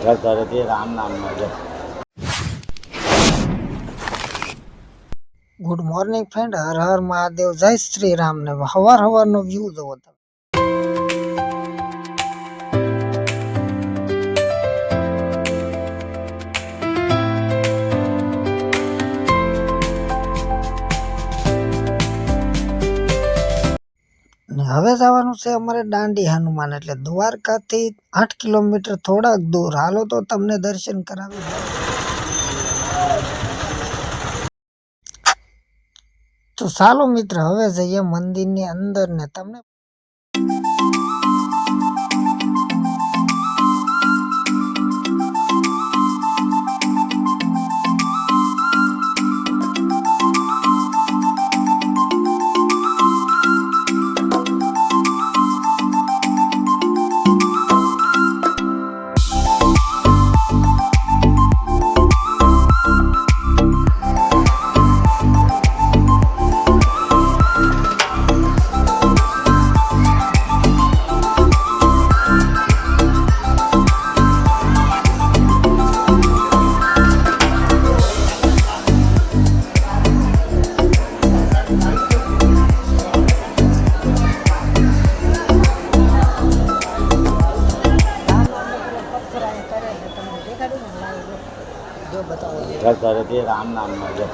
ધરતી રામ નામનો છે. Good morning friend, Har Har Mahadev, જય શ્રી રામ. ને હવારનો વ્યૂ જોવો તમે. ને હવે જવાનું છે અમારે દાંડી હનુમાન, એટલે દ્વારકાથી 8 કિલોમીટર થોડાક દૂર. હાલો તો તમને દર્શન કરાવી. તો ચાલો મિત્ર, હવે જઈએ મંદિરની અંદર ને તમને ધરતી રામ નામનો છે.